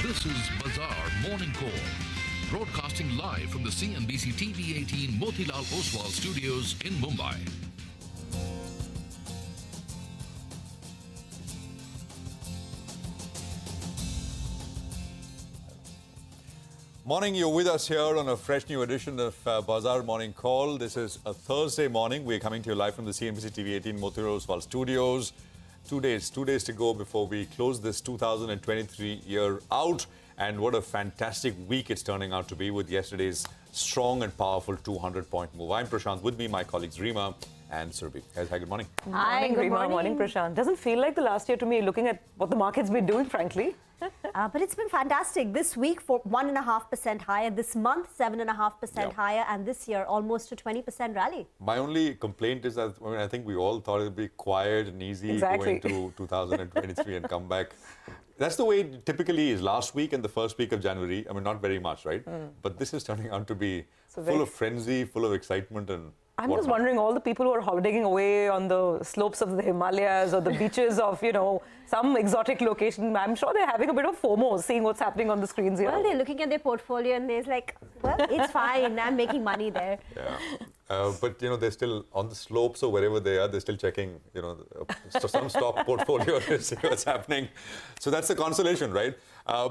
This is Bazaar Morning Call, broadcasting live from the CNBC-TV18 Motilal Oswal studios in Mumbai. Morning, you're with us here on a fresh new edition of Bazaar Morning Call. This is a Thursday morning. We're coming to you live from the CNBC-TV18 Motilal Oswal studios. 2 days to go before we close this 2023 year out. And what a fantastic week it's turning out to be with yesterday's strong and powerful 200-point move. I'm Prashant. With me, my colleagues Reema and Surbhi. Guys, hi, good morning. Hi, good morning. Morning, Prashant. Doesn't feel like the last year to me, looking at what the market's been doing, frankly. But it's been fantastic. This week, for 1.5% higher. This month, 7.5% higher. And this year, almost a 20% rally. My only complaint is that I think we all thought it would be quiet and easy going to 2023 and come back. That's the way it typically is. Last week and the first week of January, I mean, not very much, right? But this is turning out to be full of frenzy, full of excitement and I'm just wondering, all the people who are holidaying away on the slopes of the Himalayas or the beaches of, some exotic location, I'm sure they're having a bit of FOMO seeing what's happening on the screens here. Well, they're looking at their portfolio and they're like, well, it's fine. I'm making money there. Yeah. But, they're still on the slopes or wherever they are, they're still checking, some stock portfolio to see what's happening. So that's the consolation, right?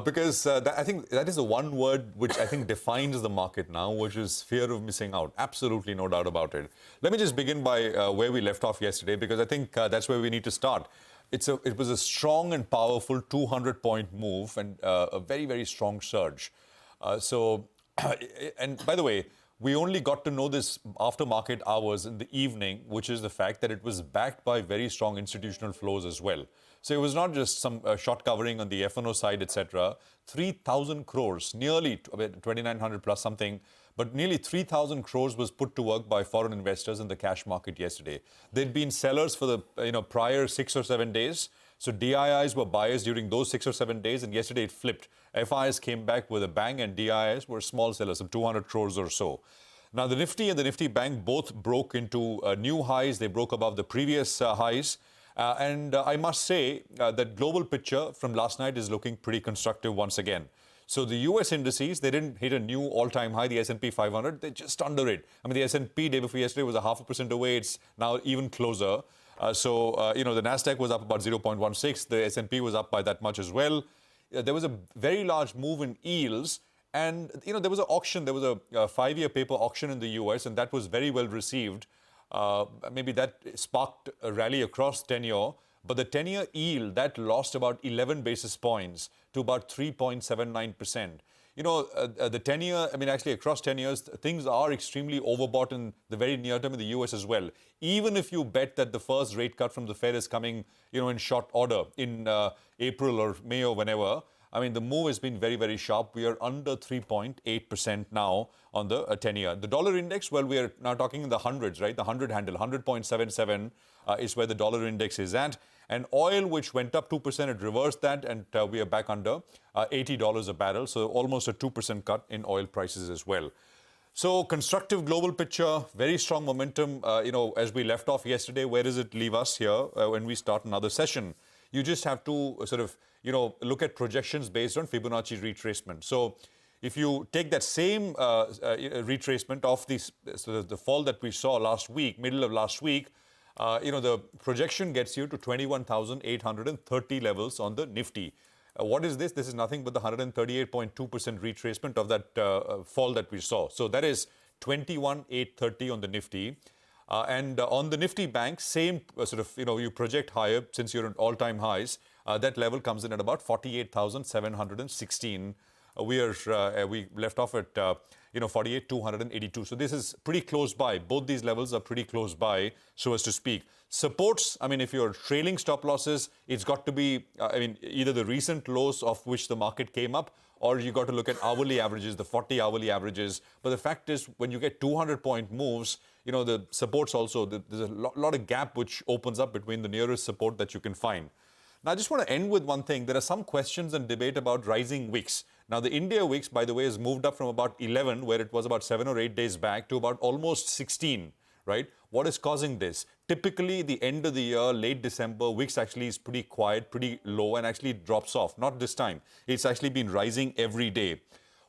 Because I think that is the one word which I think defines the market now, which is fear of missing out. Absolutely no doubt about it. Let me just begin by where we left off yesterday, because I think that's where we need to start. It was a strong and powerful 200-point move and a very, very strong surge. And by the way, we only got to know this after market hours in the evening, which is the fact that it was backed by very strong institutional flows as well. So it was not just some short covering on the F&O side, etc. 3,000 crores, nearly 2,900 plus something, but nearly 3,000 crores was put to work by foreign investors in the cash market yesterday. They'd been sellers for the prior 6 or 7 days. So DIIs were buyers during those 6 or 7 days, and yesterday it flipped. FIs came back with a bang, and DIIs were small sellers, some 200 crores or so. Now, the Nifty and the Nifty Bank both broke into new highs. They broke above the previous highs. And I must say that global picture from last night is looking pretty constructive once again. So the US indices, they didn't hit a new all-time high, the S&P 500. They're just under it. I mean, the S&P day before yesterday was 0.5% away. It's now even closer. The NASDAQ was up about 0.16. The S&P was up by that much as well. There was a very large move in yields. And, there was an auction. There was a 5-year paper auction in the US, and that was very well received. Maybe that sparked a rally across 10-year. But the 10-year yield, that lost about 11 basis points to about 3.79%. The 10-year, actually across 10 years, things are extremely overbought in the very near term in the US as well. Even if you bet that the first rate cut from the Fed is coming, in short order in April or May or whenever, the move has been very, very sharp. We are under 3.8% now on the 10-year. The dollar index, well, we are now talking in the hundreds, right? The 100 handle, 100.77 is where the dollar index is at. And oil, which went up 2%, it reversed that, and we are back under $80 a barrel. So almost a 2% cut in oil prices as well. So constructive global picture, very strong momentum. As we left off yesterday, where does it leave us here when we start another session? You just have to sort of, look at projections based on Fibonacci retracement. So if you take that same retracement of the fall that we saw last week, middle of last week, the projection gets you to 21,830 levels on the Nifty. What is this? This is nothing but the 138.2% retracement of that fall that we saw. So that is 21,830 on the Nifty. And on the Nifty Bank, same you project higher since you're at all-time highs. That level comes in at about 48,716. We left off at 48,282. So this is pretty close by. Both these levels are pretty close by, so as to speak. Supports, if you're trailing stop losses, it's got to be, either the recent lows of which the market came up, or you got to look at hourly averages, the 40 hourly averages. But the fact is, when you get 200-point moves, the supports also, there's a lot of gap which opens up between the nearest support that you can find. Now, I just want to end with one thing. There are some questions and debate about rising wicks. Now, the India wicks, by the way, has moved up from about 11, where it was about 7 or 8 days back, to about almost 16, right? What is causing this? typically the end of the year, late December, VIX actually is pretty quiet, pretty low, and actually drops off. Not this time. It's actually been rising every day.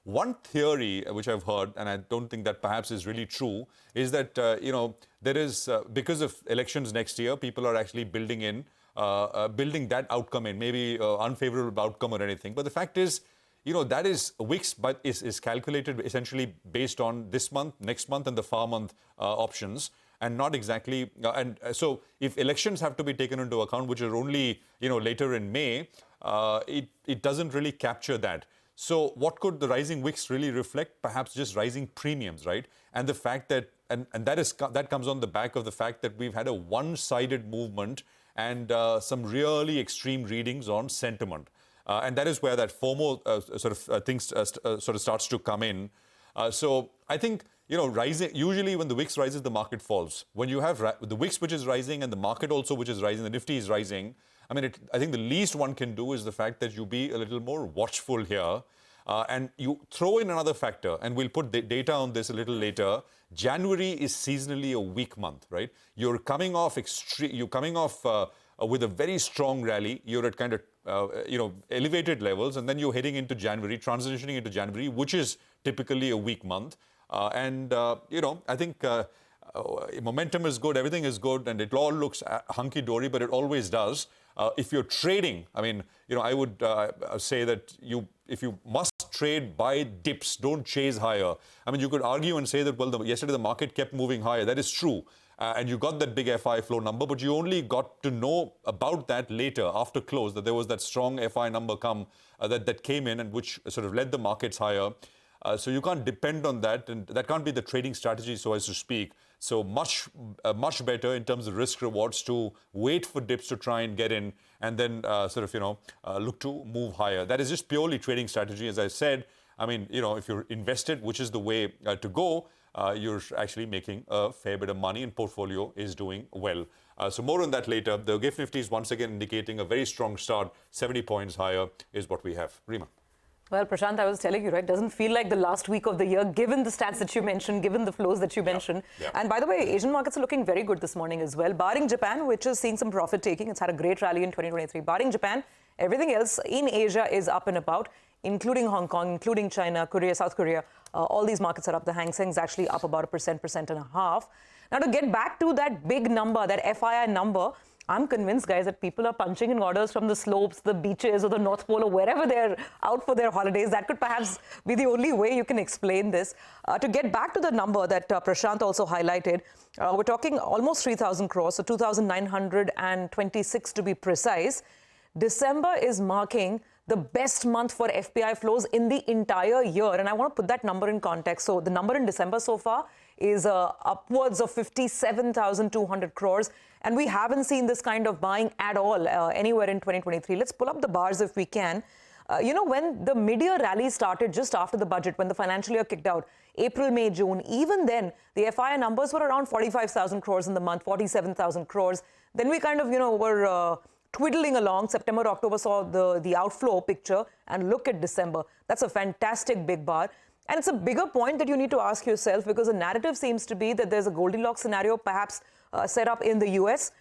One theory which I've heard, and I don't think that perhaps is really true, is that, there is, because of elections next year, people are actually building that outcome in, maybe unfavorable outcome or anything. But the fact is, that is VIX, but is calculated essentially based on this month, next month, and the far month options, and not exactly. And so, if elections have to be taken into account, which are only later in May, it doesn't really capture that. So, what could the rising VIX really reflect? Perhaps just rising premiums, right? And the fact that and that comes on the back of the fact that we've had a one-sided movement and some really extreme readings on sentiment. And that is where that FOMO things sort of starts to come in. So I think, rising, usually when the VIX rises, the market falls. When you have the VIX which is rising and the market also which is rising, the Nifty is rising, I think the least one can do is the fact that you be a little more watchful here. And you throw in another factor, and we'll put the data on this a little later. January is seasonally a weak month, right? You're coming off with a very strong rally. You're at kind of elevated levels, and then you're heading into January, transitioning into January, which is typically a weak month. I think momentum is good, everything is good, and it all looks hunky-dory, but it always does. If you're trading, I would say that if you must trade, buy dips, don't chase higher. You could argue and say that, well, yesterday the market kept moving higher. That is true. And you got that big FI flow number, but you only got to know about that later, after close, that there was that strong FI number that came in and which sort of led the markets higher. So you can't depend on that, and that can't be the trading strategy, so as to speak. So much better in terms of risk rewards to wait for dips to try and get in, and then look to move higher. That is just purely trading strategy, as I said. If you're invested, which is the way to go, you're actually making a fair bit of money, and portfolio is doing well. So more on that later. The GIFT Nifty is once again indicating a very strong start. 70 points higher is what we have. Rima. Well, Prashant, I was telling you, right, doesn't feel like the last week of the year, given the stats that you mentioned, given the flows that you mentioned. Yeah. And by the way, Asian markets are looking very good this morning as well, barring Japan, which is seeing some profit taking. It's had a great rally in 2023. Barring Japan, everything else in Asia is up and about, including Hong Kong, including China, Korea, South Korea. All these markets are up. The Hang Seng is actually up about 1%, 1.5%. Now, to get back to that big number, that FII number, I'm convinced, guys, that people are punching in orders from the slopes, the beaches, or the North Pole, or wherever they're out for their holidays. That could perhaps be the only way you can explain this. To get back to the number that Prashant also highlighted, we're talking almost 3,000 crores, so 2,926 to be precise. December is marking the best month for FPI flows in the entire year. And I want to put that number in context. So the number in December so far is upwards of 57,200 crores. And we haven't seen this kind of buying at all anywhere in 2023. Let's pull up the bars if we can. When the mid-year rally started just after the budget, when the financial year kicked out, April, May, June, even then, the FII numbers were around 45,000 crores in the month, 47,000 crores. Then we kind of, were twiddling along. September, October saw the outflow picture, and look at December. That's a fantastic big bar. And it's a bigger point that you need to ask yourself, because the narrative seems to be that there's a Goldilocks scenario perhaps set up in the US,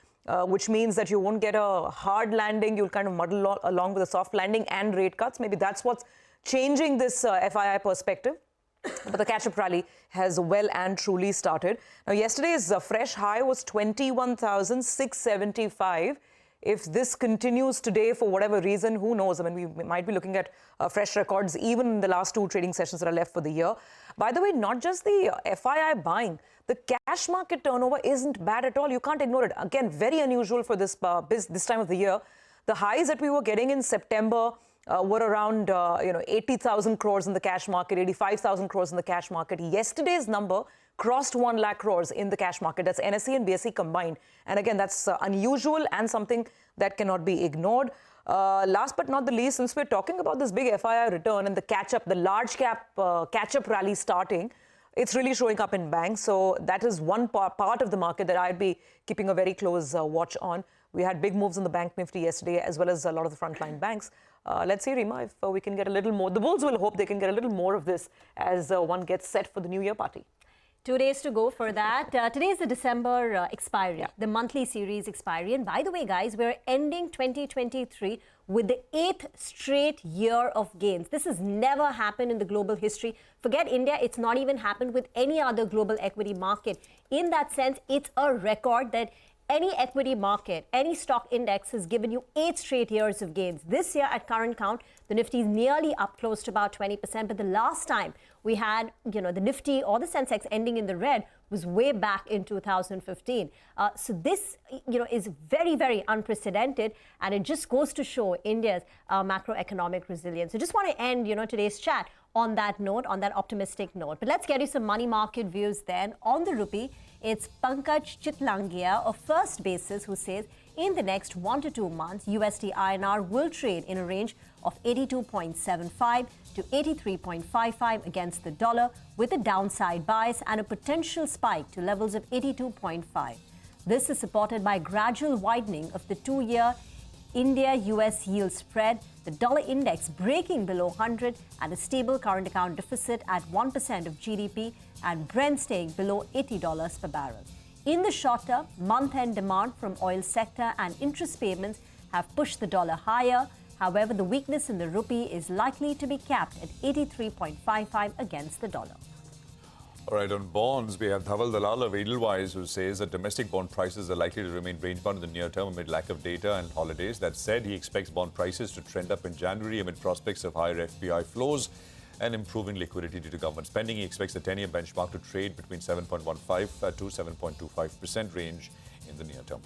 which means that you won't get a hard landing. You'll kind of muddle along with a soft landing and rate cuts. Maybe that's what's changing this FII perspective. But the catch-up rally has well and truly started. Now, yesterday's fresh high was 21,675. If this continues today for whatever reason, who knows? We might be looking at fresh records even in the last two trading sessions that are left for the year. By the way, not just the FII buying, the cash market turnover isn't bad at all. You can't ignore it. Again, very unusual for this time of the year. The highs that we were getting in September were around 80,000 crores in the cash market, 85,000 crores in the cash market. Yesterday's number crossed 1 lakh crores in the cash market. That's NSE and BSE combined. And again, that's unusual and something that cannot be ignored. Last but not the least, since we're talking about this big FII return and the catch-up, the large cap catch-up rally starting, it's really showing up in banks. So that is one part of the market that I'd be keeping a very close watch on. We had big moves in the Bank Nifty yesterday, as well as a lot of the frontline banks. Let's see, Rima, if we can get a little more. The bulls will hope they can get a little more of this as one gets set for the New Year party. 2 days to go for that. Today is the December expiry, the monthly series expiry. And by the way, guys, we're ending 2023 with the 8th straight year of gains. This has never happened in the global history. Forget India, it's not even happened with any other global equity market. In that sense, it's a record that any equity market, any stock index has given you 8 straight years of gains. This year, at current count, the Nifty is nearly up close to about 20%. But the last time we had, the Nifty or the sensex ending in the red was way back in 2015. So this, is very, very unprecedented. And it just goes to show India's macroeconomic resilience. So just want to end, today's chat on that note, on that optimistic note. But let's get you some money market views then. On the rupee, it's Pankaj Chitlangia of First Basis who says in the next 1 to 2 months, USD INR will trade in a range of 82.75 to 83.55 against the dollar, with a downside bias and a potential spike to levels of 82.5. This is supported by gradual widening of the 2-year India-US yield spread, the dollar index breaking below 100 and a stable current account deficit at 1% of GDP, and Brent staying below $80 per barrel. In the short term, month-end demand from oil sector and interest payments have pushed the dollar higher. However, the weakness in the rupee is likely to be capped at 83.55 against the dollar. All right, on bonds, we have Dhaval Dalal of Edelweiss who says that domestic bond prices are likely to remain range-bound in the near term amid lack of data and holidays. That said, he expects bond prices to trend up in January amid prospects of higher FPI flows and improving liquidity due to government spending. He expects the 10-year benchmark to trade between 7.15 to 7.25% range in the near term.